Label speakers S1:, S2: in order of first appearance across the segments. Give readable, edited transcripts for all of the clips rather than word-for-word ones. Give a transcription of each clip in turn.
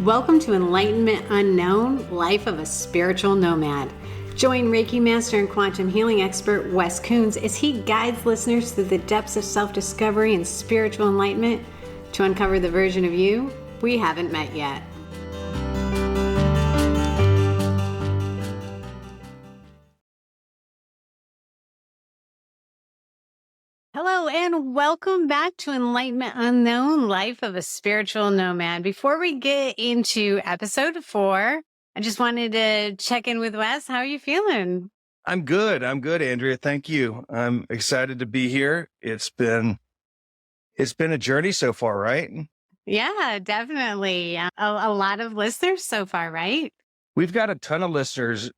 S1: Welcome to Enlightenment Unknown, Life of a Spiritual Nomad. Join Reiki Master and Quantum Healing expert Wes Coons as he guides listeners through the depths of self-discovery and spiritual enlightenment to uncover the version of you we haven't met yet. Hello and welcome back to Enlightenment Unknown, Life of a Spiritual Nomad. Before we get into episode 4, I just wanted to check in with Wes. How are you feeling?
S2: I'm good, Andrea. Thank you. I'm excited to be here. It's been a journey so far, right?
S1: Yeah, definitely. A lot of listeners so far, right?
S2: We've got a ton of listeners.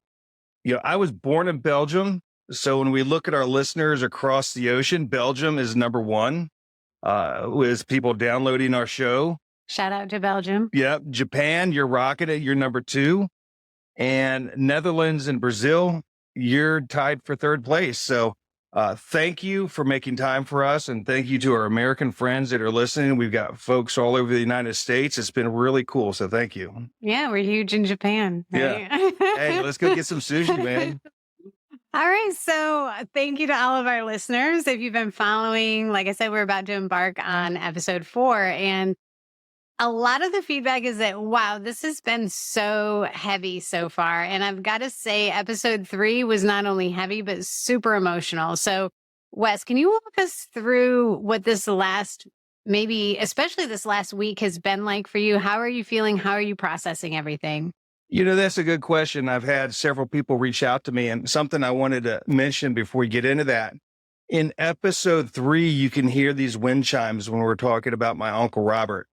S2: I was born in Belgium. So when we look at our listeners across the ocean, Belgium is number one with people downloading our show.
S1: Shout out to Belgium.
S2: Yep. Japan, you're rocking it. You're number 2. And Netherlands and Brazil, you're tied for 3rd place. So thank you for making time for us. And thank you to our American friends that are listening. We've got folks all over the United States. It's been really cool. So thank you.
S1: Yeah, we're huge in Japan. Right?
S2: Yeah. Hey, let's go get some sushi, man.
S1: All right. So thank you to all of our listeners. If you've been following, like I said, we're about to embark on episode 4. And a lot of the feedback is that, wow, this has been so heavy so far. And I've got to say, episode 3 was not only heavy, but super emotional. So Wes, can you walk us through what this last, maybe especially this last week has been like for you? How are you feeling? How are you processing everything?
S2: That's a good question. I've had several people reach out to me, and something I wanted to mention before we get into that. In episode 3, you can hear these wind chimes when we're talking about my Uncle Robert.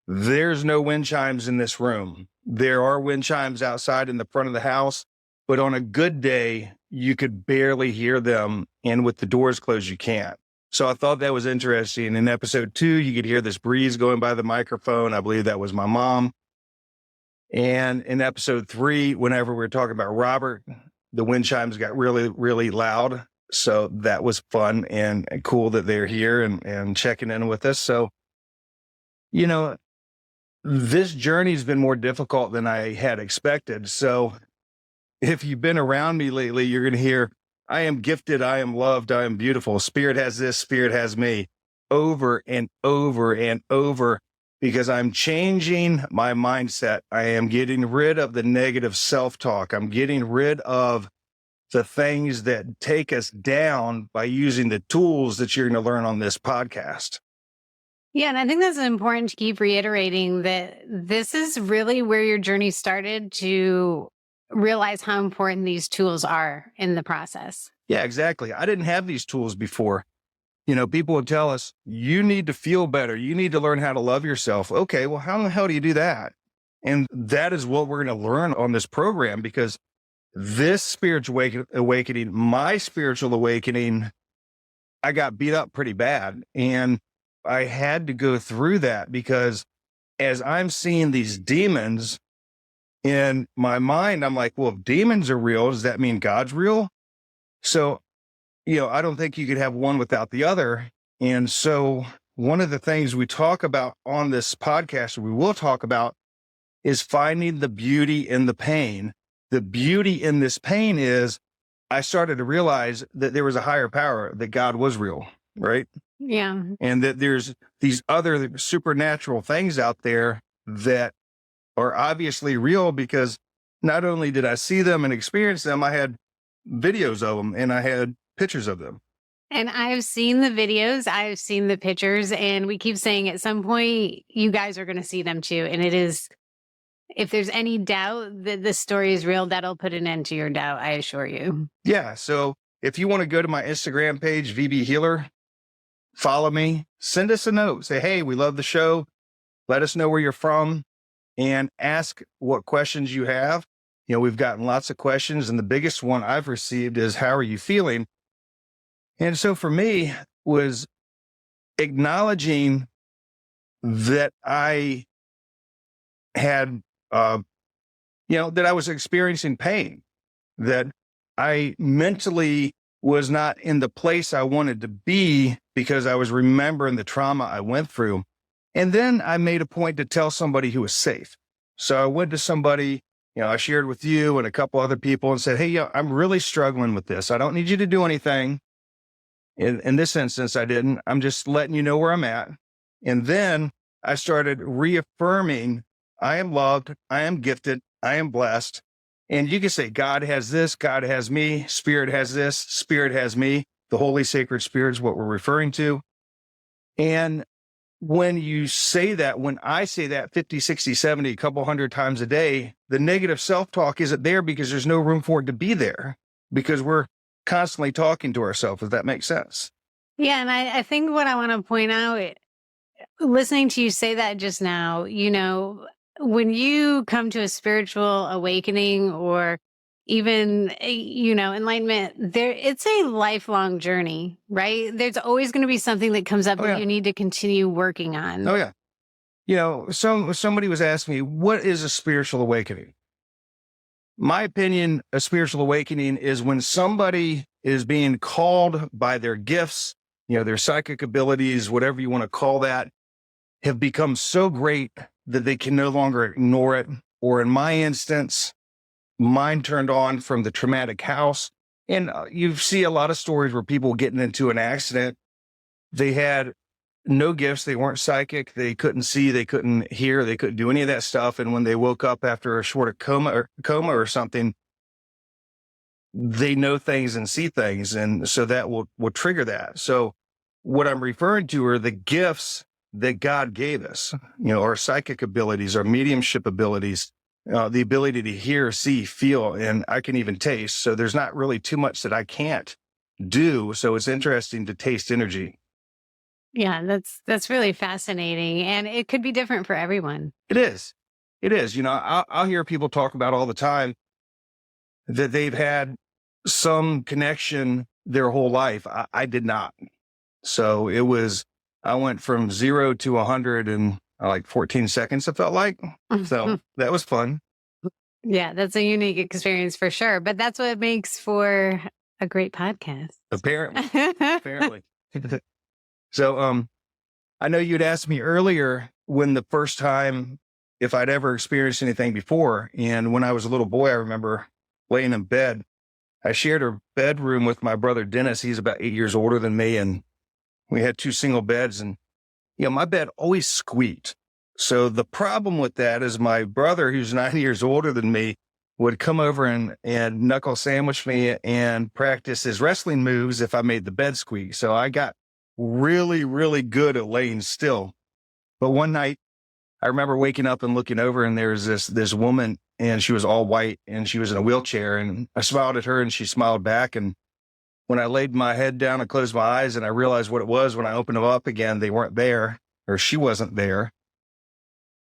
S2: There's no wind chimes in this room. There are wind chimes outside in the front of the house, but on a good day, you could barely hear them. And with the doors closed, you can't. So I thought that was interesting. In episode 2, you could hear this breeze going by the microphone. I believe that was my mom. And in episode 3, whenever we were talking about Robert, the wind chimes got really, really loud. So that was fun and cool that they're here and checking in with us. So, this journey's been more difficult than I had expected. So if you've been around me lately, you're going to hear, I am gifted, I am loved, I am beautiful. Spirit has this, Spirit has me, over and over and over. Because I'm changing my mindset. I am getting rid of the negative self-talk. I'm getting rid of the things that take us down by using the tools that you're going to learn on this podcast.
S1: Yeah, and I think that's important to keep reiterating that this is really where your journey started to realize how important these tools are in the process.
S2: Yeah, exactly. I didn't have these tools before. People would tell us, you need to feel better. You need to learn how to love yourself. Okay, well, how the hell do you do that? And that is what we're going to learn on this program, because this spiritual awakening, my spiritual awakening, I got beat up pretty bad. And I had to go through that because as I'm seeing these demons in my mind, I'm like, well, if demons are real, does that mean God's real? So I don't think you could have one without the other. And so one of the things we talk about on this podcast, or we will talk about, is finding the beauty in the pain. The beauty in this pain is I started to realize that there was a higher power, that God was real, right?
S1: Yeah.
S2: And that there's these other supernatural things out there that are obviously real, because not only did I see them and experience them, I had videos of them and I had pictures of them.
S1: And I've seen the videos, I've seen the pictures, and we keep saying at some point, you guys are going to see them too. And it is, if there's any doubt that this story is real, that'll put an end to your doubt, I assure you.
S2: Yeah. So if you want to go to my Instagram page, VB Healer, follow me, send us a note, say, hey, we love the show. Let us know where you're from and ask what questions you have. We've gotten lots of questions, and the biggest one I've received is, how are you feeling? And so for me was acknowledging that I had, that I was experiencing pain, that I mentally was not in the place I wanted to be because I was remembering the trauma I went through. And then I made a point to tell somebody who was safe. So I went to somebody, I shared with you and a couple other people and said, hey, I'm really struggling with this. I don't need you to do anything. In this instance, I didn't. I'm just letting you know where I'm at. And then I started reaffirming I am loved, I am gifted, I am blessed. And you can say, God has this, God has me, Spirit has this, Spirit has me. The Holy Sacred Spirit is what we're referring to. And when you say that, when I say that 50, 60, 70, a couple hundred times a day, the negative self-talk isn't there because there's no room for it to be there because we're constantly talking to ourselves. Does that make sense?
S1: Yeah. And I think what I want to point out, listening to you say that just now, when you come to a spiritual awakening or even, enlightenment, it's a lifelong journey, right? There's always going to be something that comes up
S2: Oh,
S1: that
S2: yeah.
S1: you need to continue working on.
S2: Oh, yeah. Somebody was asking me, what is a spiritual awakening? My opinion, a spiritual awakening is when somebody is being called by their gifts, their psychic abilities, whatever you want to call that, have become so great that they can no longer ignore it. Or in my instance, mine turned on from the traumatic house. And you see a lot of stories where people getting into an accident, they had no gifts. They weren't psychic. They couldn't see. They couldn't hear. They couldn't do any of that stuff. And when they woke up after a short coma or something, they know things and see things. And so that will trigger that. So what I'm referring to are the gifts that God gave us, our psychic abilities, our mediumship abilities, the ability to hear, see, feel, and I can even taste. So there's not really too much that I can't do. So it's interesting to taste energy.
S1: Yeah, that's really fascinating. And it could be different for everyone.
S2: It is. It is. I'll hear people talk about all the time that they've had some connection their whole life. I did not. So I went from 0 to 100 in like 14 seconds, it felt like. So that was fun.
S1: Yeah, that's a unique experience for sure. But that's what makes for a great podcast.
S2: Apparently. Apparently. So I know you'd asked me earlier when the first time if I'd ever experienced anything before. And when I was a little boy, I remember laying in bed. I shared a bedroom with my brother Dennis. He's about 8 years older than me. And we had 2 single beds. And, my bed always squeaked. So the problem with that is my brother, who's 9 years older than me, would come over and knuckle sandwich me and practice his wrestling moves if I made the bed squeak. So I got really, really good at laying still. But one night I remember waking up and looking over and there was this woman and she was all white and she was in a wheelchair and I smiled at her and she smiled back. And when I laid my head down and closed my eyes and I realized what it was, when I opened them up again, they weren't there or she wasn't there.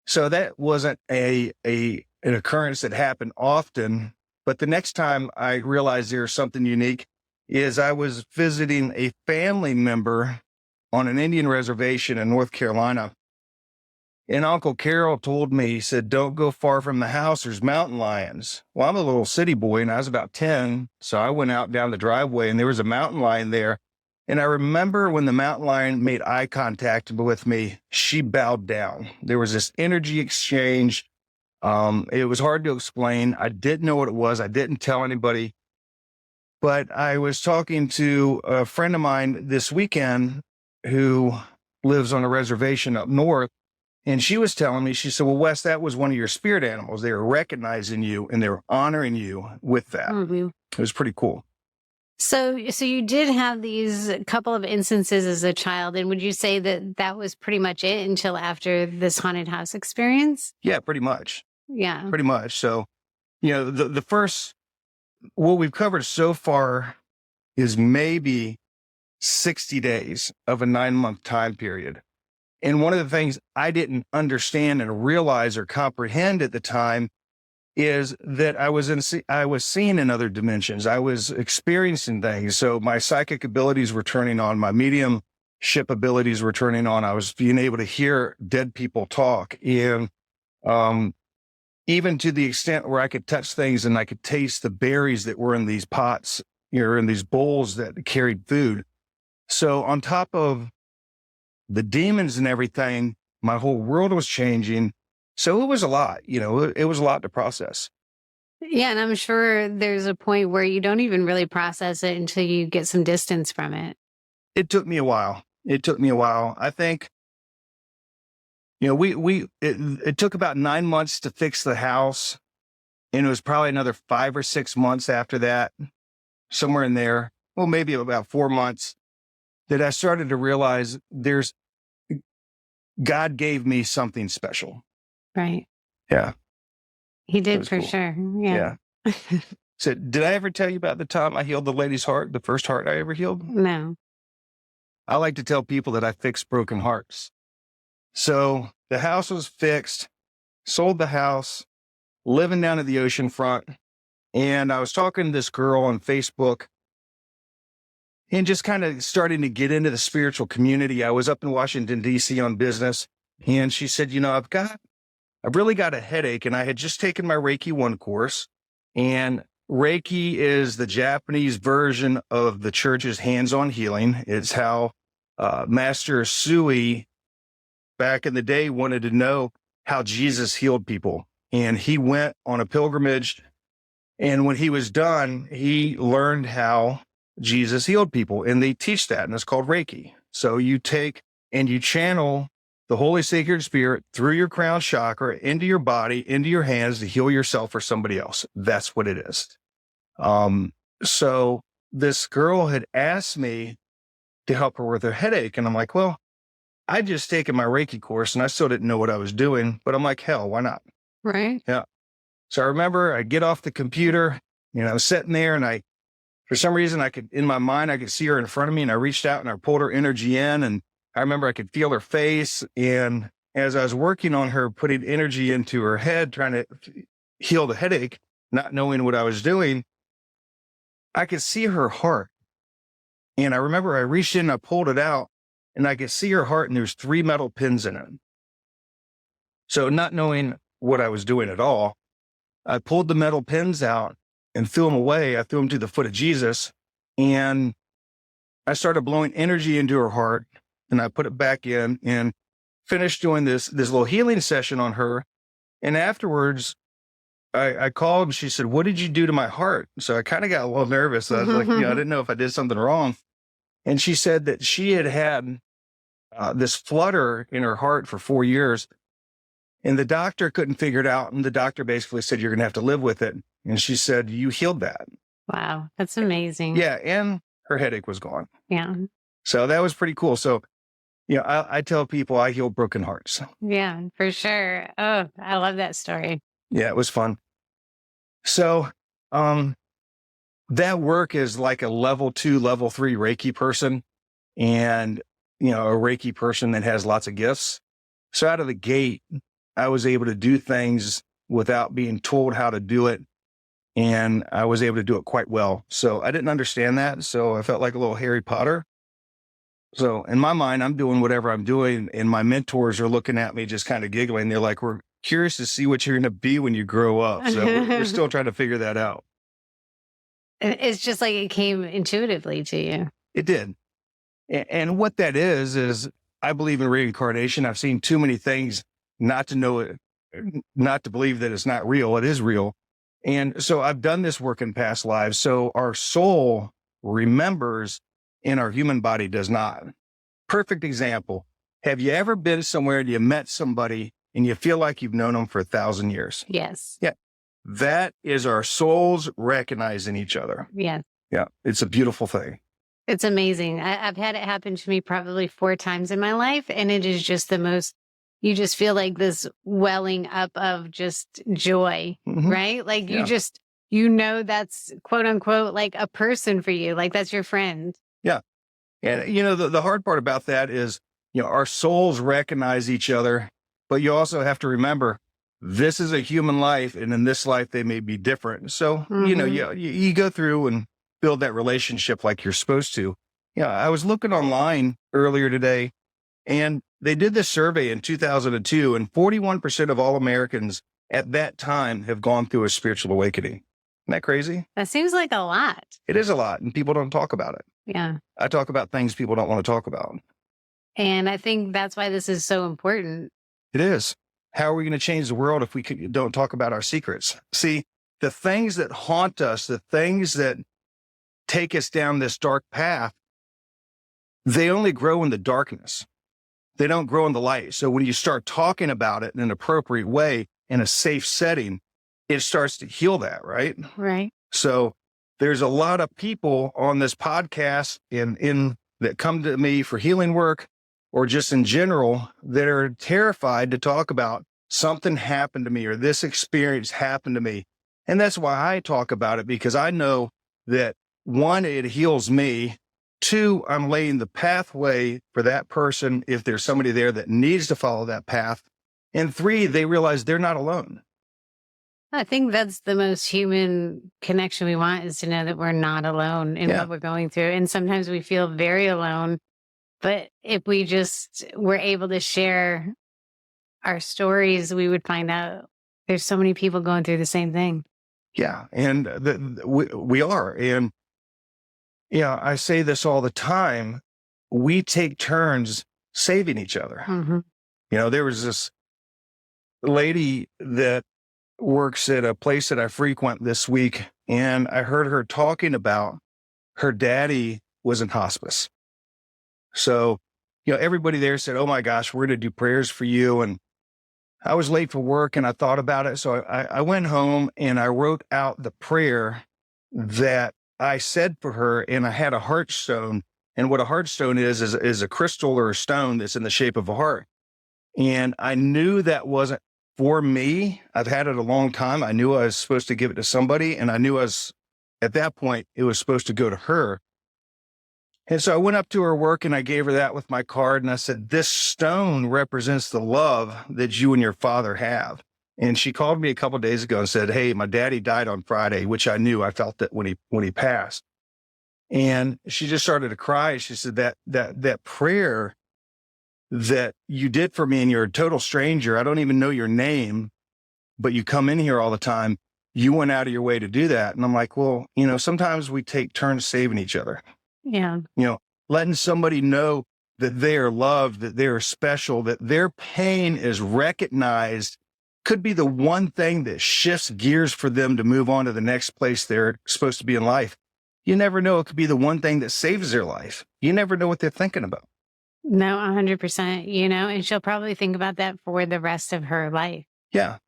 S2: So that wasn't an occurrence that happened often. But the next time I realized there was something unique is I was visiting a family member on an Indian reservation in North Carolina. And Uncle Carol told me, he said, don't go far from the house. There's mountain lions. Well, I'm a little city boy and I was about 10. So I went out down the driveway and there was a mountain lion there. And I remember when the mountain lion made eye contact with me, she bowed down. There was this energy exchange. It was hard to explain. I didn't know what it was. I didn't tell anybody. But I was talking to a friend of mine this weekend who lives on a reservation up north. And she was telling me, she said, well, Wes, that was one of your spirit animals. They were recognizing you and they were honoring you with that.
S1: Mm-hmm.
S2: It was pretty cool.
S1: So you did have these couple of instances as a child. And would you say that was pretty much it until after this haunted house experience?
S2: Yeah, pretty much.
S1: Yeah.
S2: Pretty much. So, the first, what we've covered so far is maybe 60 days of a 9-month time period. And one of the things I didn't understand and realize or comprehend at the time is that I was seeing in other dimensions. I was experiencing things. So my psychic abilities were turning on, my mediumship abilities were turning on. I was being able to hear dead people talk. And even to the extent where I could touch things and I could taste the berries that were in these pots, in these bowls that carried food. So on top of the demons and everything, my whole world was changing. So it was a lot, it was a lot to process.
S1: Yeah, and I'm sure there's a point where you don't even really process it until you get some distance from it.
S2: It took me a while. It took me a while. I think, it took about 9 months to fix the house. And it was probably another 5 or 6 months after that, somewhere in there. Well, maybe about 4 months that I started to realize God gave me something special.
S1: Right.
S2: Yeah.
S1: He
S2: It
S1: did
S2: was
S1: for
S2: cool.
S1: sure. Yeah.
S2: Yeah. So did I ever tell you about the time I healed the lady's heart, the first heart I ever healed?
S1: No.
S2: I like to tell people that I fix broken hearts. So the house was fixed, sold the house, living down at the ocean front. And I was talking to this girl on Facebook and just kind of starting to get into the spiritual community. I was up in Washington, D.C. on business. And she said, I've really got a headache. And I had just taken my Reiki 1 course. And Reiki is the Japanese version of the church's hands-on healing. It's how Master Sui back in the day wanted to know how Jesus healed people. And he went on a pilgrimage. And when he was done, he learned how Jesus healed people. And they teach that, and it's called Reiki. So you take and you channel the Holy Sacred Spirit through your crown chakra into your body, into your hands to heal yourself or somebody else. That's what it is. So this girl had asked me to help her with her headache. And I'm like, well, I'd just taken my Reiki course and I still didn't know what I was doing, but I'm like, hell, why not?
S1: Right.
S2: Yeah. So I remember I get off the computer, I was sitting there and for some reason in my mind, I could see her in front of me and I reached out and I pulled her energy in and I remember I could feel her face. And as I was working on her, putting energy into her head, trying to heal the headache, not knowing what I was doing, I could see her heart. And I remember I reached in, I pulled it out and I could see her heart and there's 3 metal pins in it. So not knowing what I was doing at all, I pulled the metal pins out and threw them away. I threw them to the foot of Jesus and I started blowing energy into her heart and I put it back in and finished doing this little healing session on her. And afterwards, I called and she said, what did you do to my heart? So I kind of got a little nervous. I was like, I didn't know if I did something wrong. And she said that she had this flutter in her heart for 4 years. And the doctor couldn't figure it out. And the doctor basically said, you're going to have to live with it. And she said, you healed that.
S1: Wow. That's amazing.
S2: Yeah. And her headache was gone.
S1: Yeah.
S2: So that was pretty cool. So, I tell people I heal broken hearts.
S1: Yeah, for sure. Oh, I love that story.
S2: Yeah, it was fun. So, that work is like a level 2, level 3 Reiki person and, a Reiki person that has lots of gifts. So out of the gate, I was able to do things without being told how to do it. And I was able to do it quite well. So I didn't understand that. So I felt like a little Harry Potter. So in my mind, I'm doing whatever I'm doing. And my mentors are looking at me just kind of giggling. They're like, we're curious to see what you're going to be when you grow up. So we're still trying to figure that out.
S1: It's just like it came intuitively to you.
S2: It did. And what that is I believe in reincarnation. I've seen too many things not to know it, not to believe that it's not real. It is real. And so I've done this work in past lives. So our soul remembers and our human body does not. Perfect example. Have you ever been somewhere and you met somebody and you feel like you've known them for 1,000 years?
S1: Yes.
S2: Yeah. That is our souls recognizing each other.
S1: Yes.
S2: Yeah. It's a beautiful thing.
S1: It's amazing. I've had it happen to me probably 4 times in my life. And it is just the most, you just feel like this welling up of just joy, right? Like that's quote unquote, like a person for you. Like that's your friend.
S2: Yeah. And, the hard part about that is, our souls recognize each other, but you also have to remember this is a human life. And in this life, they may be different. So, you go through and build that relationship like you're supposed to. Yeah. I was looking online earlier today and they did this survey in 2002 and 41% of all Americans at that time have gone through a spiritual awakening. Isn't that crazy?
S1: That seems like a lot.
S2: It is a lot and people don't talk about it.
S1: Yeah.
S2: I talk about things people don't want to talk about.
S1: And I think that's why this is so important.
S2: It is. How are we going to change the world if we don't talk about our secrets? See, the things that haunt us, the things that take us down this dark path, they only grow in the darkness. They don't grow in the light. So when you start talking about it in an appropriate way, in a safe setting, it starts to heal that, right?
S1: Right.
S2: So there's a lot of people on this podcast in that come to me for healing work or just in general that are terrified to talk about something happened to me or this experience happened to me. And that's why I talk about it, because I know that one, it heals me. Two, I'm laying the pathway for that person if there's somebody there that needs to follow that path. And three, they realize they're not alone.
S1: I think that's the most human connection we want, is to know that we're not alone in what we're going through. And sometimes we feel very alone. But if we just were able to share our stories, we would find out there's so many people going through the same thing.
S2: Yeah. And we are. And yeah, I say this all the time. We take turns saving each other.
S1: Mm-hmm.
S2: There was this lady that works at a place that I frequent this week, and I heard her talking about her daddy was in hospice. So, everybody there said, "Oh my gosh, we're going to do prayers for you." And I was late for work and I thought about it. So I went home and I wrote out the prayer that I said for her, and I had a heart stone. And what a heart stone is a crystal or a stone that's in the shape of a heart. And I knew that wasn't for me. I've had it a long time. I knew I was supposed to give it to somebody, and I knew at that point, it was supposed to go to her. And so I went up to her work and I gave her that with my card. And I said, "This stone represents the love that you and your father have." And she called me a couple of days ago and said, "Hey, my daddy died on Friday," which I knew. I felt that when he passed. And she just started to cry. She said that prayer that you did for me, and you're a total stranger. I don't even know your name, but you come in here all the time. You went out of your way to do that. And I'm like, well, sometimes we take turns saving each other.
S1: Yeah.
S2: Letting somebody know that they are loved, that they are special, that their pain is recognized could be the one thing that shifts gears for them to move on to the next place they're supposed to be in life. You never know. It could be the one thing that saves their life. You never know what they're thinking about.
S1: No, 100%, and she'll probably think about that for the rest of her life.
S2: Yeah.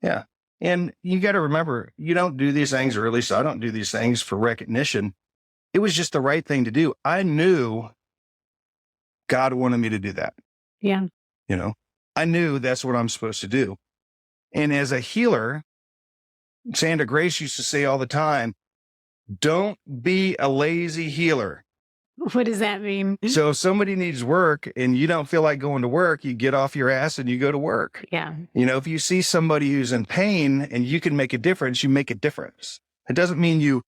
S2: Yeah. And you got to remember, you don't do these things, or at least I don't do these things for recognition. It was just the right thing to do. I knew God wanted me to do that.
S1: Yeah.
S2: I knew that's what I'm supposed to do. And as a healer, Sandra Grace used to say all the time, "Don't be a lazy healer."
S1: What does that mean?
S2: So if somebody needs work and you don't feel like going to work, you get off your ass and you go to work.
S1: Yeah.
S2: If you see somebody who's in pain and you can make a difference, you make a difference. It doesn't mean you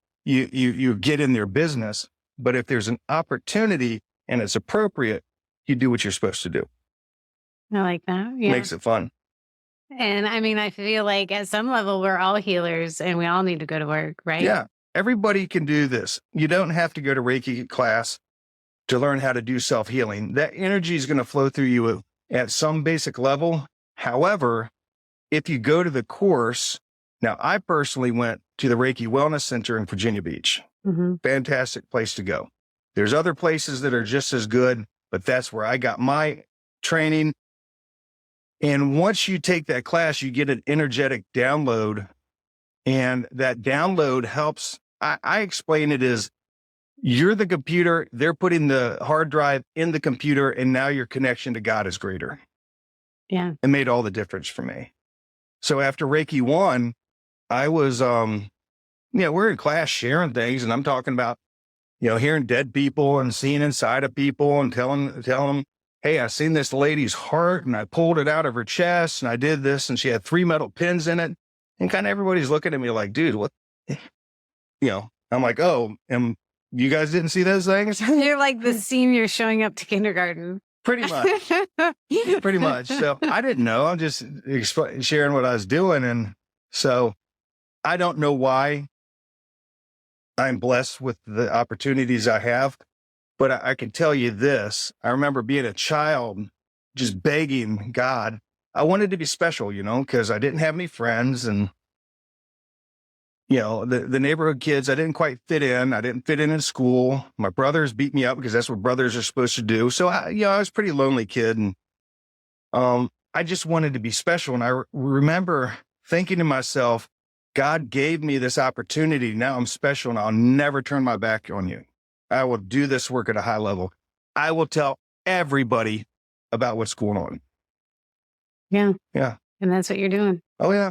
S2: get in their business, but if there's an opportunity and it's appropriate, you do what you're supposed to do.
S1: I like that. Yeah.
S2: Makes it fun.
S1: And I feel like at some level we're all healers and we all need to go to work, right?
S2: Yeah. Everybody can do this. You don't have to go to Reiki class to learn how to do self-healing. That energy is going to flow through you at some basic level. However, if you go to the course, now I personally went to the Reiki Wellness Center in Virginia Beach.
S1: Mm-hmm.
S2: Fantastic place to go. There's other places that are just as good, but that's where I got my training. And once you take that class, you get an energetic download, and that download helps. I explain it as you're the computer, they're putting the hard drive in the computer, and now your connection to God is greater.
S1: Yeah.
S2: It made all the difference for me. So after Reiki 1, I was, we're in class sharing things, and I'm talking about, hearing dead people and seeing inside of people and telling them, "Hey, I seen this lady's heart and I pulled it out of her chest and I did this, and she had 3 metal pins in it." And kind of everybody's looking at me like, "Dude, what?" I'm like, "Oh, and you guys didn't see those things?"
S1: You're like the senior showing up to kindergarten.
S2: Pretty much. Pretty much. So I didn't know. I'm just sharing what I was doing. And so I don't know why I'm blessed with the opportunities I have, but I can tell you this. I remember being a child, just begging God, I wanted to be special, because I didn't have any friends, and the neighborhood kids, I didn't quite fit in. I didn't fit in school. My brothers beat me up because that's what brothers are supposed to do. So I was a pretty lonely kid, and I just wanted to be special. And I remember thinking to myself, God gave me this opportunity. Now I'm special, and I'll never turn my back on you. I will do this work at a high level. I will tell everybody about what's going on.
S1: Yeah.
S2: Yeah.
S1: And that's what you're doing.
S2: Oh, yeah.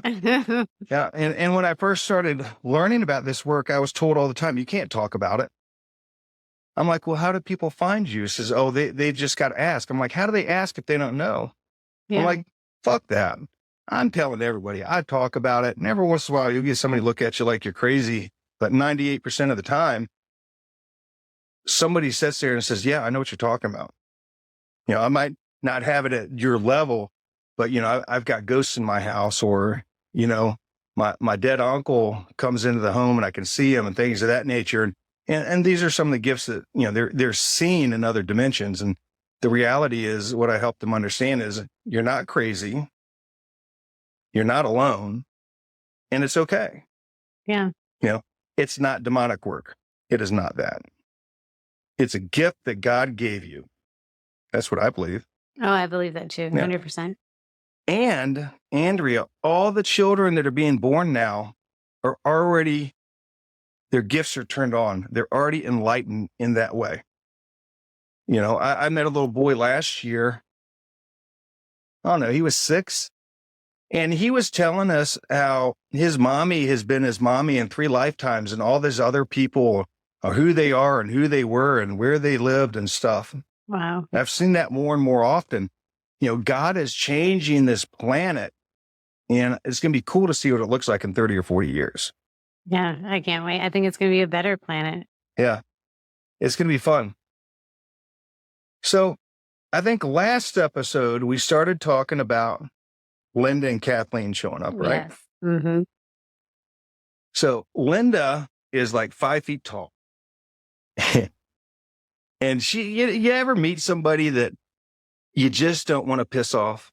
S2: Yeah. And when I first started learning about this work, I was told all the time, you can't talk about it. I'm like, well, how do people find you? He says, oh, they just got to ask. I'm like, how do they ask if they don't know? I'm
S1: Yeah.
S2: like, fuck that. I'm telling everybody. I talk about it. And every once in a while, you'll get somebody look at you like you're crazy. But 98% of the time, somebody sits there and says, yeah, I know what you're talking about. I might not have it at your level, but, I've got ghosts in my house, or, my dead uncle comes into the home and I can see him and things of that nature. And these are some of the gifts that, they're seen in other dimensions. And the reality is, what I help them understand is, you're not crazy. You're not alone, and it's okay.
S1: Yeah.
S2: It's not demonic work. It is not that. It's a gift that God gave you. That's what I believe.
S1: Oh, I believe that too. 100%.
S2: And Andrea, all the children that are being born now are already, their gifts are turned on. They're already enlightened in that way. I met a little boy last year. I don't know, he was 6. And he was telling us how his mommy has been his mommy in 3 lifetimes, and all these other people are who they are and who they were and where they lived and stuff.
S1: Wow.
S2: I've seen that more and more often. God is changing this planet, and it's going to be cool to see what it looks like in 30 or 40 years.
S1: Yeah, I can't wait. I think it's going to be a better planet.
S2: Yeah, it's going to be fun. So I think last episode, we started talking about Linda and Kathleen showing up, right?
S1: Yes. Mm-hmm.
S2: So Linda is like 5 feet tall. And you ever meet somebody that you just don't want to piss off?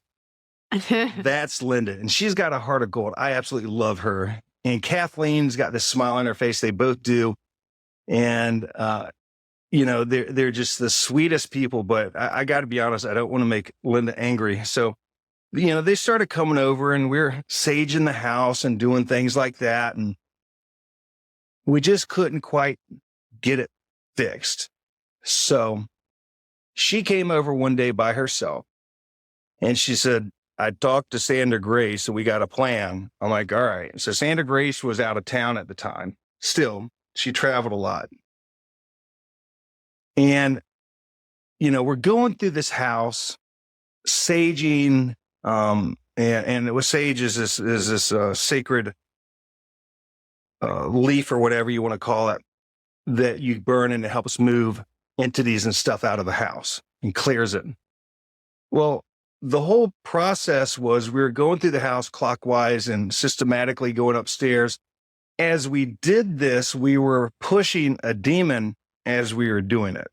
S2: That's Linda. And she's got a heart of gold. I absolutely love her. And Kathleen's got this smile on her face. They both do. And, they're just the sweetest people. But I got to be honest, I don't want to make Linda angry. So, they started coming over, and we're saging the house and doing things like that. And we just couldn't quite get it fixed. So she came over one day by herself, and she said, I talked to Sandra Grace, so we got a plan. I'm like, all right. So Sandra Grace was out of town at the time. Still, she traveled a lot. And, we're going through this house, saging, and it was sage is this sacred leaf or whatever you want to call it that you burn, and it helps move entities and stuff out of the house and clears it. Well, the whole process was we were going through the house clockwise and systematically going upstairs. As we did this, we were pushing a demon as we were doing it.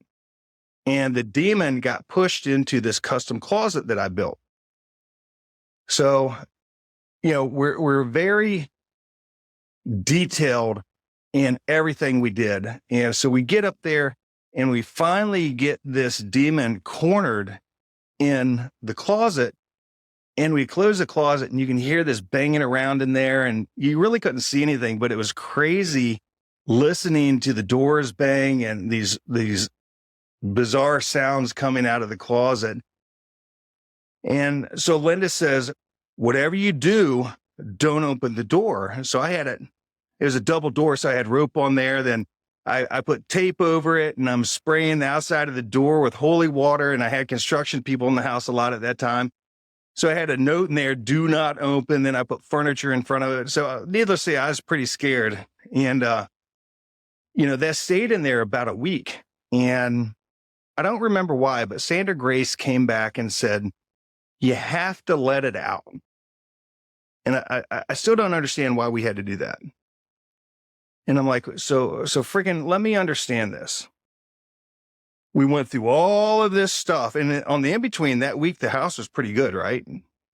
S2: And the demon got pushed into this custom closet that I built. So, we're very detailed in everything we did. And so we get up there, and we finally get this demon cornered in the closet, and we close the closet, and you can hear this banging around in there, and you really couldn't see anything, but it was crazy listening to the doors bang and these bizarre sounds coming out of the closet. And so Linda says, whatever you do, don't open the door. So I had it was a double door, so I had rope on there. Then I put tape over it, and I'm spraying the outside of the door with holy water. And I had construction people in the house a lot at that time. So I had a note in there, do not open. Then I put furniture in front of it. So needless to say, I was pretty scared. And, that stayed in there about a week. And I don't remember why, but Sandra Grace came back and said, you have to let it out. And I still don't understand why we had to do that. And I'm like, so freaking let me understand this. We went through all of this stuff. And on the in-between that week, the house was pretty good, right?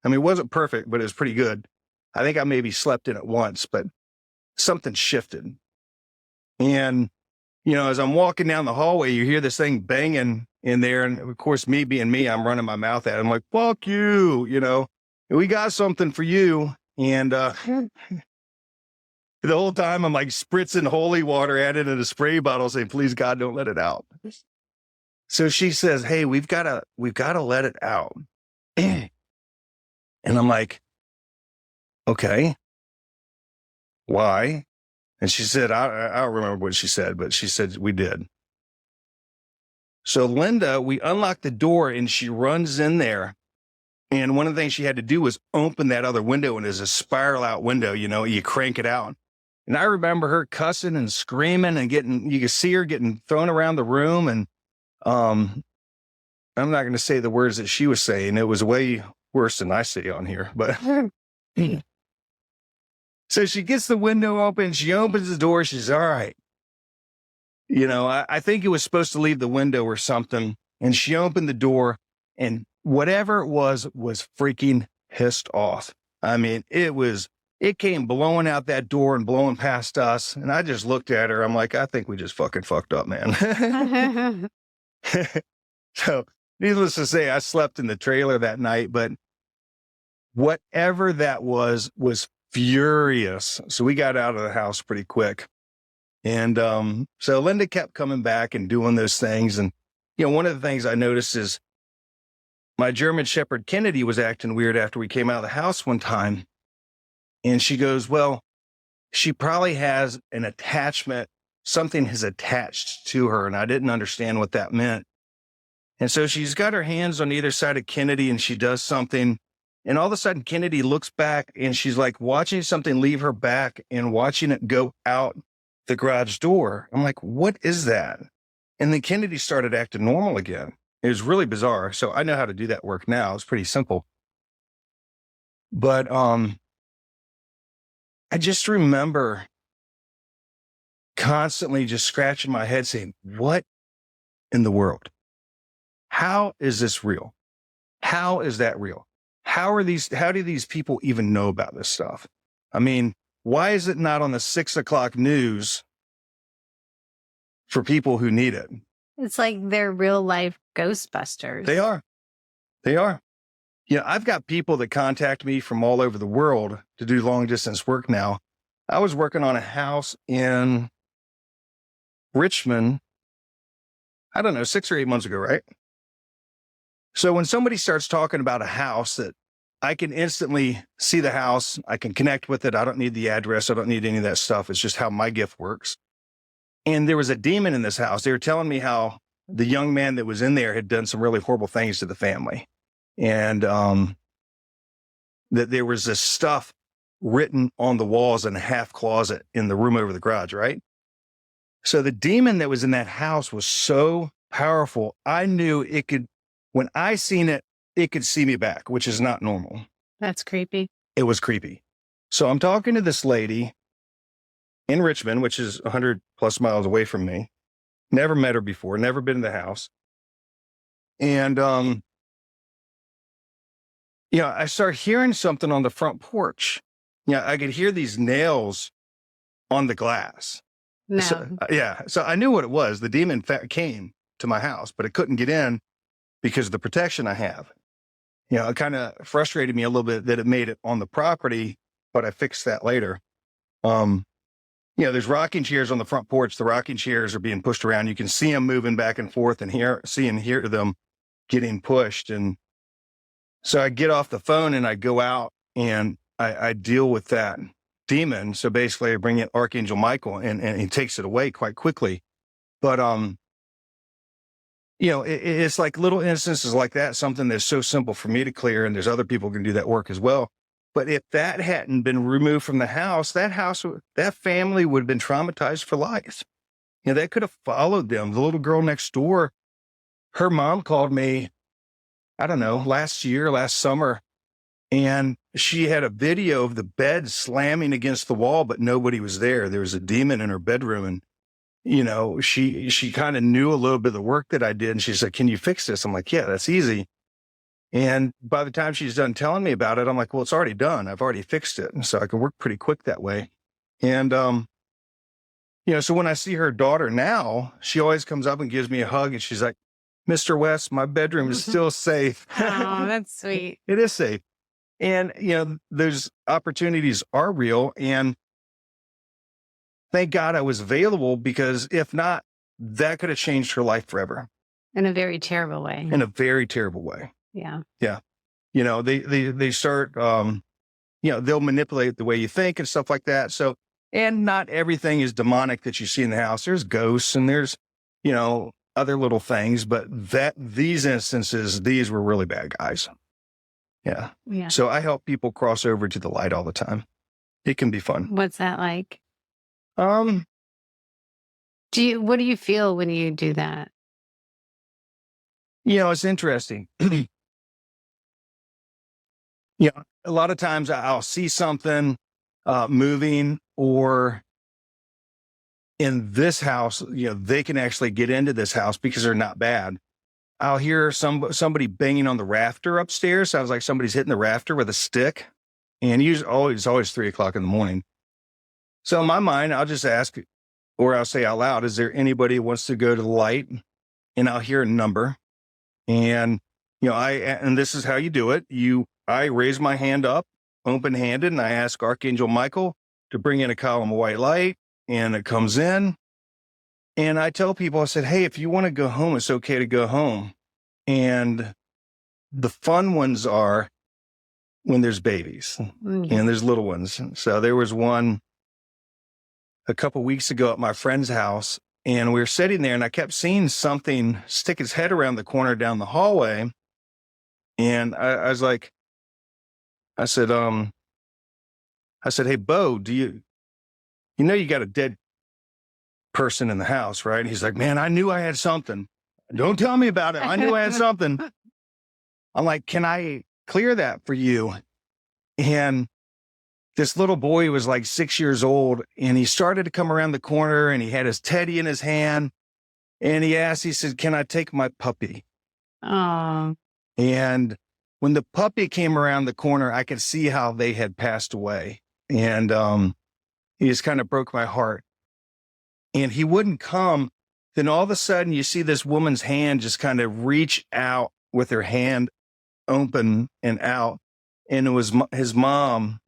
S2: I mean, it wasn't perfect, but it was pretty good. I think I maybe slept in it once, but something shifted. And, as I'm walking down the hallway, you hear this thing banging in there. And of course, me being me, I'm running my mouth at it. I'm like, fuck you, we got something for you. And the whole time I'm like spritzing holy water at it in a spray bottle saying, please God, don't let it out. So she says, hey, we've got to let it out. And I'm like, okay, why? And she said, I don't remember what she said, but she said we did. So Linda, we unlocked the door and she runs in there. And one of the things she had to do was open that other window, and there's a spiral out window, you crank it out. And I remember her cussing and screaming and you could see her getting thrown around the room. And I'm not going to say the words that she was saying. It was way worse than I say on here, but so she gets the window open, she opens the door, she's all right. I think it was supposed to leave the window or something. And she opened the door, and whatever it was freaking pissed off. I mean, it came blowing out that door and blowing past us. And I just looked at her. I'm like, I think we just fucking fucked up, man. So needless to say, I slept in the trailer that night, but whatever that was furious. So we got out of the house pretty quick. And so Linda kept coming back and doing those things. And, one of the things I noticed is my German Shepherd Kennedy was acting weird after we came out of the house one time. And she goes, well, she probably has an attachment. Something has attached to her. And I didn't understand what that meant. And so she's got her hands on either side of Kennedy and she does something. And all of a sudden, Kennedy looks back and she's like watching something leave her back and watching it go out the garage door. I'm like, what is that? And then Kennedy started acting normal again. It was really bizarre. So I know how to do that work now. It's pretty simple. But I just remember constantly just scratching my head saying, what in the world? How is this real? How is that real? How do these people even know about this stuff? I mean, why is it not on the 6 o'clock news for people who need it?
S1: It's like they're real life Ghostbusters.
S2: They are. I've got people that contact me from all over the world to do long distance work now. I was working on a house in Richmond, I don't know, 6 or 8 months ago, right? So when somebody starts talking about a house that I can instantly see the house, I can connect with it. I don't need the address. I don't need any of that stuff. It's just how my gift works. And there was a demon in this house. They were telling me how the young man that was in there had done some really horrible things to the family. And that there was this stuff written on the walls in a half closet in the room over the garage, right? So the demon that was in that house was so powerful. I knew it could, when I seen it, it could see me back, which is not normal.
S1: That's creepy.
S2: It was creepy. So I'm talking to this lady in Richmond, which is 100 plus miles away from me. Never met her before, never been in the house. And, I start hearing something on the front porch. I could hear these nails on the glass.
S1: No.
S2: So I knew what it was. The demon came to my house, but it couldn't get in because of the protection I have. It kind of frustrated me a little bit that it made it on the property, but I fixed that later. There's rocking chairs on the front porch. The rocking chairs are being pushed around. You can see them moving back and forth and hear them getting pushed. And so I get off the phone and I go out and I deal with that demon. So basically I bring in Archangel Michael and he takes it away quite quickly. But, it's like little instances like that, something that's so simple for me to clear. And there's other people who can do that work as well. But if that hadn't been removed from the house, that family would have been traumatized for life. That could have followed them. The little girl next door, her mom called me, I don't know, last summer, and she had a video of the bed slamming against the wall, but nobody was there. There was a demon in her bedroom. And, she kind of knew a little bit of the work that I did. And she said, can you fix this? I'm like, yeah, that's easy. And by the time she's done telling me about it, I'm like, well, it's already done. I've already fixed it. And so I can work pretty quick that way. And, so when I see her daughter now, she always comes up and gives me a hug and she's like, Mr. West, my bedroom is still safe.
S1: Oh, that's sweet.
S2: It is safe. And, those opportunities are real. And thank God I was available, because if not, that could have changed her life forever.
S1: In a very terrible way.
S2: In a very terrible way.
S1: Yeah.
S2: Yeah. They start, they'll manipulate the way you think and stuff like that. So, and not everything is demonic that you see in the house. There's ghosts and there's, other little things, but these instances, these were really bad guys. Yeah.
S1: Yeah.
S2: So I help people cross over to the light all the time. It can be fun.
S1: What's that like?
S2: What
S1: What do you feel when you do that?
S2: It's interesting. A lot of times I'll see something moving, or in this house, they can actually get into this house because they're not bad. I'll hear somebody banging on the rafter upstairs. Sounds like somebody's hitting the rafter with a stick. And usually, it's always 3:00 in the morning. So in my mind, I'll just ask, or I'll say out loud, is there anybody who wants to go to the light? And I'll hear a number. And, and this is how you do it. I raise my hand up, open-handed, and I ask Archangel Michael to bring in a column of white light, and it comes in. And I tell people, I said, hey, if you want to go home, it's okay to go home. And the fun ones are when there's babies and there's little ones. So there was one a couple weeks ago at my friend's house, and we were sitting there, and I kept seeing something stick its head around the corner down the hallway. And I was like, I said, hey, Bo, you got a dead person in the house, right? And he's like, man, I knew I had something. Don't tell me about it. I knew I had something. I'm like, can I clear that for you? And this little boy was like 6 years old, and he started to come around the corner, and he had his teddy in his hand, and he said, can I take my puppy?
S1: Oh.
S2: And when the puppy came around the corner, I could see how they had passed away. And he just kind of broke my heart. And he wouldn't come. Then all of a sudden, you see this woman's hand just kind of reach out with her hand open and out. And it was his mom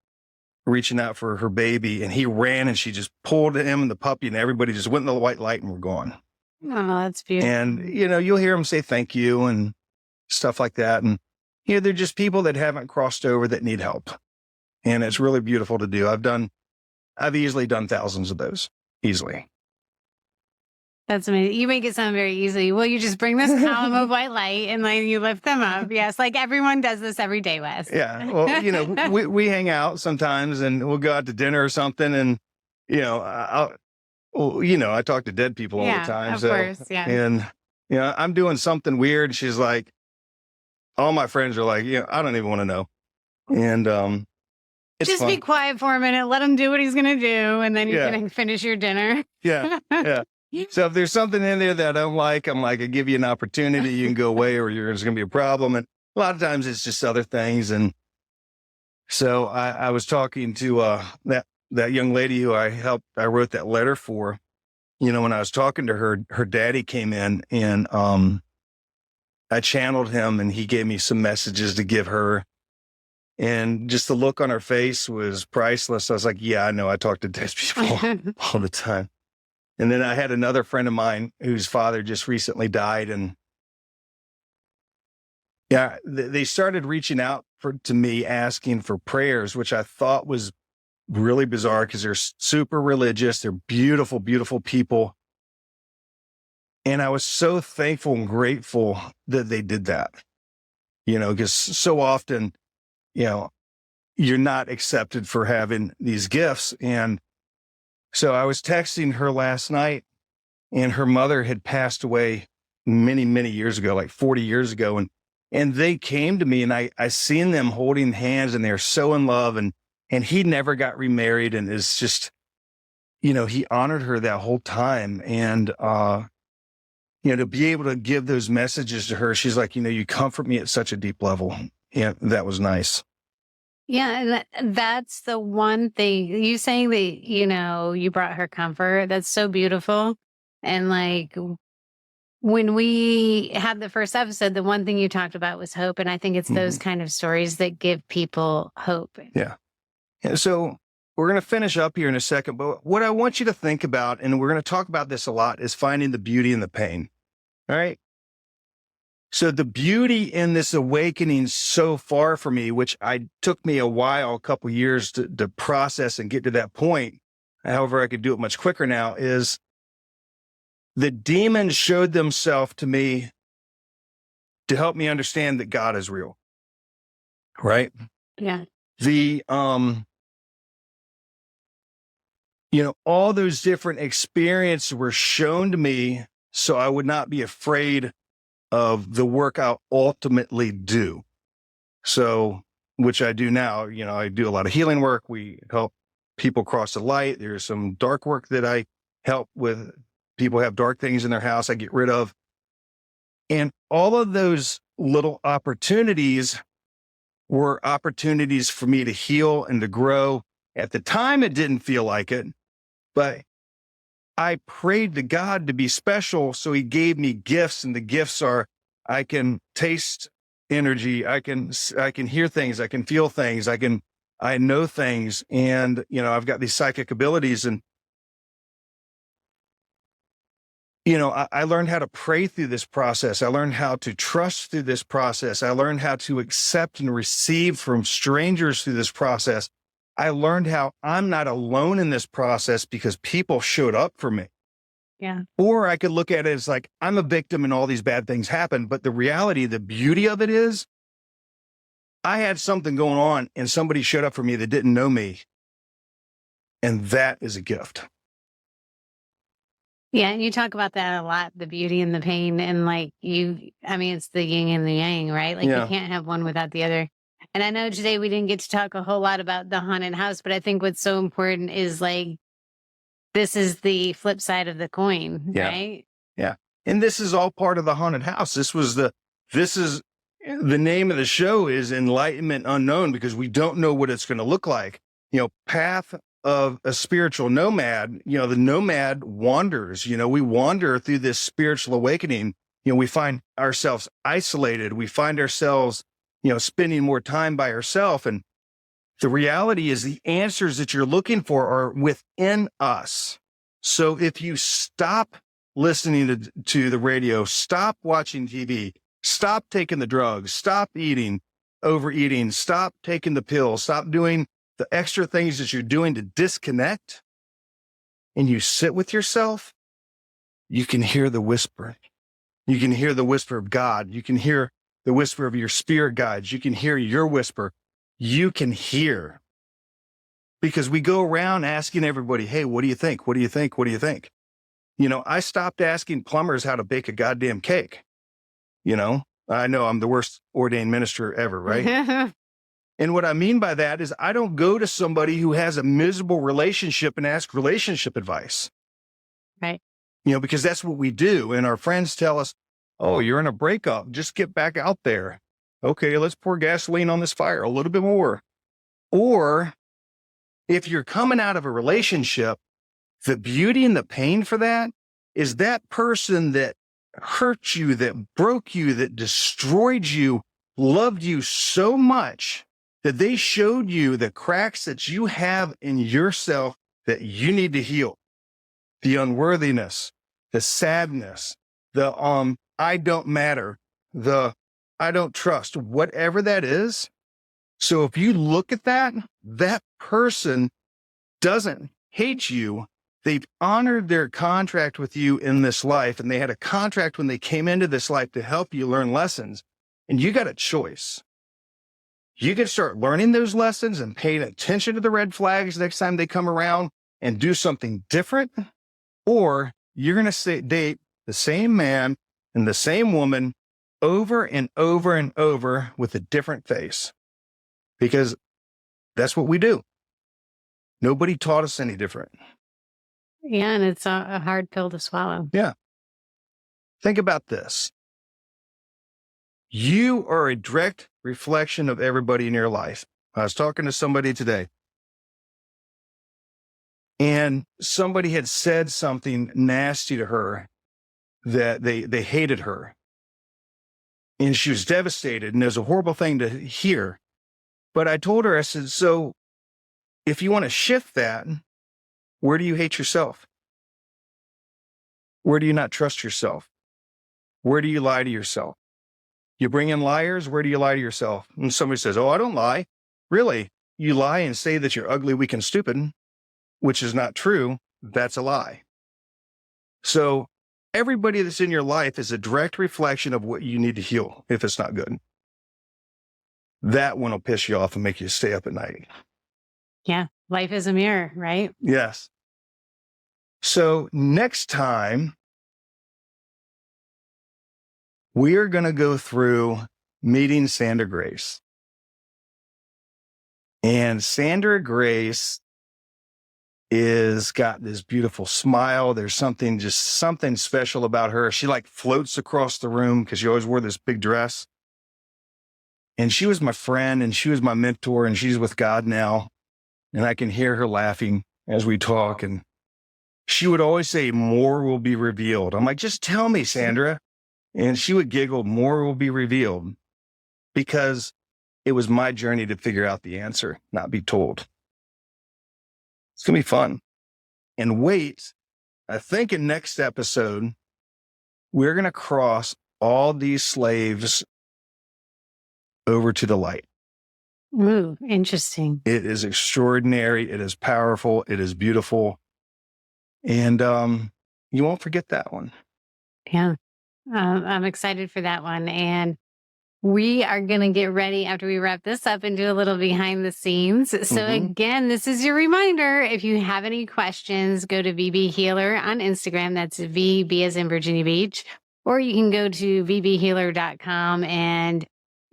S2: reaching out for her baby. And he ran, and she just pulled him and the puppy, and everybody just went in the white light and were gone.
S1: Oh, that's beautiful.
S2: And, you'll hear them say thank you and stuff like that. And, they're just people that haven't crossed over that need help. And it's really beautiful to do. I've easily done thousands of those, easily.
S1: That's amazing. You make it sound very easy. Well, you just bring this column of white light and then you lift them up. Yes, like everyone does this every day, Wes.
S2: Yeah. Well, we hang out sometimes, and we'll go out to dinner or something. And, I talk to dead people all the time.
S1: Of course, yeah.
S2: And, I'm doing something weird. She's like, all my friends are like, I don't even want to know. And it's
S1: just
S2: fun.
S1: Be quiet for a minute. Let him do what he's going to do. And then you can finish your dinner.
S2: Yeah. Yeah. So if there's something in there that I don't like, I'm like, I give you an opportunity, you can go away, or there's going to be a problem. And a lot of times it's just other things. And so I was talking to that young lady who I wrote that letter for. When I was talking to her, her daddy came in, and I channeled him, and he gave me some messages to give her. And just the look on her face was priceless. I was like, yeah, I know. I talk to dead people all the time. And then I had another friend of mine whose father just recently died. And they started reaching out to me asking for prayers, which I thought was really bizarre because they're super religious. They're beautiful, beautiful people. And I was so thankful and grateful that they did that, because so often, you're not accepted for having these gifts. And so I was texting her last night, and her mother had passed away many, many years ago, like 40 years ago. And they came to me, and I seen them holding hands, and they're so in love. And he never got remarried, and is just, he honored her that whole time. And, to be able to give those messages to her, she's like, you comfort me at such a deep level. Yeah, that was nice.
S1: Yeah, and that's the one thing you saying that, you brought her comfort. That's so beautiful. And like when we had the first episode, the one thing you talked about was hope. And I think it's those
S2: Mhm.
S1: kind of stories that give people hope.
S2: Yeah. So we're going to finish up here in a second, but what I want you to think about, and we're going to talk about this a lot, is finding the beauty in the pain. All right. So the beauty in this awakening so far for me, which took me a while, a couple years to process and get to that point. However, I could do it much quicker now, is the demons showed themselves to me to help me understand that God is real. Right.
S1: Yeah.
S2: The, all those different experiences were shown to me so I would not be afraid of the work I'll ultimately do. So, which I do now, I do a lot of healing work. We help people cross the light. There's some dark work that I help with. People have dark things in their house I get rid of. And all of those little opportunities were opportunities for me to heal and to grow. At the time, it didn't feel like it, but I prayed to God to be special. So he gave me gifts, and the gifts are, I can taste energy. I can hear things. I can feel things. I know things. And, I've got these psychic abilities, and, I learned how to pray through this process. I learned how to trust through this process. I learned how to accept and receive from strangers through this process. I learned how I'm not alone in this process because people showed up for me.
S1: Yeah.
S2: Or I could look at it as like, I'm a victim and all these bad things happen. But the reality, the beauty of it is, I had something going on and somebody showed up for me that didn't know me. And that is a gift.
S1: Yeah, and you talk about that a lot, the beauty and the pain. And it's the yin and the yang, right? Like you
S2: Yeah.
S1: can't have one without the other. And I know today we didn't get to talk a whole lot about the haunted house, but I think what's so important is like, this is the flip side of the coin,
S2: Yeah.
S1: right?
S2: Yeah. And this is all part of the haunted house. This is the name of the show is Enlightenment Unknown, because we don't know what it's going to look like. Path of a spiritual nomad, the nomad wanders, we wander through this spiritual awakening. We find ourselves isolated. We find ourselves, spending more time by ourselves. And the reality is the answers that you're looking for are within us. So if you stop listening to the radio, stop watching TV, stop taking the drugs, stop overeating, stop taking the pills, stop doing the extra things that you're doing to disconnect, and you sit with yourself, you can hear the whisper. You can hear the whisper of God. You can hear the whisper of your spirit guides. You can hear your whisper. You can hear. Because we go around asking everybody, hey, what do you think? What do you think? What do you think? I stopped asking plumbers how to bake a goddamn cake. I know I'm the worst ordained minister ever, right? And what I mean by that is I don't go to somebody who has a miserable relationship and ask relationship advice.
S1: Right.
S2: Because that's what we do. And our friends tell us, oh, you're in a breakup. Just get back out there. Okay, let's pour gasoline on this fire a little bit more. Or if you're coming out of a relationship, the beauty and the pain for that is that person that hurt you, that broke you, that destroyed you, loved you so much that they showed you the cracks that you have in yourself that you need to heal. The unworthiness, the sadness, the I don't matter, the I don't trust, whatever that is. So if you look at that, that person doesn't hate you. They've honored their contract with you in this life, and they had a contract when they came into this life to help you learn lessons. And you got a choice. You can start learning those lessons and paying attention to the red flags next time they come around and do something different, or you're going to date the same man and the same woman over and over and over with a different face, because that's what we do. Nobody taught us any different.
S1: Yeah, and it's a hard pill to swallow.
S2: Yeah. Think about this. You are a direct reflection of everybody in your life. I was talking to somebody today, and somebody had said something nasty to her that they hated her. And she was devastated, and it was a horrible thing to hear. But I told her, I said, so if you want to shift that, where do you hate yourself? Where do you not trust yourself? Where do you lie to yourself? You bring in liars, where do you lie to yourself? And somebody says, oh, I don't lie. Really? You lie and say that you're ugly, weak, and stupid, which is not true. That's a lie. So everybody that's in your life is a direct reflection of what you need to heal if it's not good. That one will piss you off and make you stay up at night.
S1: Yeah. Life is a mirror, right?
S2: Yes. So next time, we are going to go through meeting Sandra Grace. And Sandra Grace is got this beautiful smile. There's something special about her. She like floats across the room because she always wore this big dress. And she was my friend and she was my mentor, and she's with God now. And I can hear her laughing as we talk. And she would always say, more will be revealed. I'm like, just tell me, Sandra. And she would giggle, more will be revealed, because it was my journey to figure out the answer, not be told. It's going to be fun. And wait, I think in next episode, we're going to cross all these slaves over to the light.
S1: Ooh, interesting.
S2: It is extraordinary. It is powerful. It is beautiful. And you won't forget that one.
S1: Yeah. I'm excited for that one. And we are going to get ready after we wrap this up and do a little behind the scenes. So again, this is your reminder. If you have any questions, go to VB Healer on Instagram. That's VB as in Virginia Beach. Or you can go to vbhealer.com and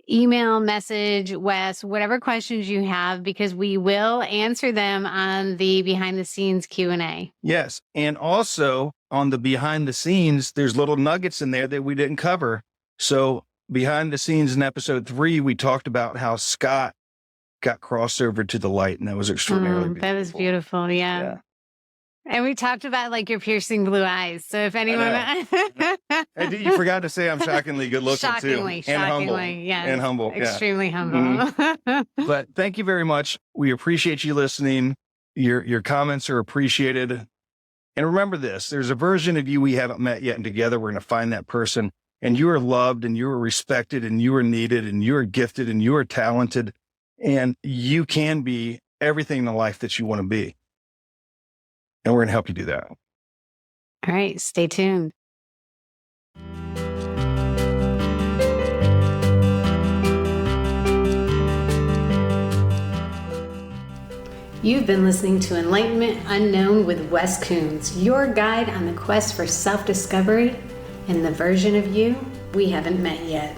S1: email, message Wes, whatever questions you have, because we will answer them on the behind the scenes Q&A.
S2: Yes. And also on the behind the scenes, there's little nuggets in there that we didn't cover. So behind the scenes in episode 3, we talked about how Scott got crossed over to the light, and that was extraordinarily beautiful.
S1: That was beautiful. Yeah. And we talked about like your piercing blue eyes. So if anyone,
S2: you forgot to say I'm shockingly good looking too, and humble,
S1: yeah,
S2: and humble,
S1: extremely humble.
S2: But thank you very much. We appreciate you listening. Your comments are appreciated. And remember this: there's a version of you we haven't met yet, and together we're going to find that person. And you are loved, and you are respected, and you are needed, and you are gifted, and you are talented, and you can be everything in the life that you want to be. And we're going to help you do that.
S1: All right. Stay tuned. You've been listening to Enlightenment Unknown with Wes Coons, your guide on the quest for self-discovery and the version of you we haven't met yet.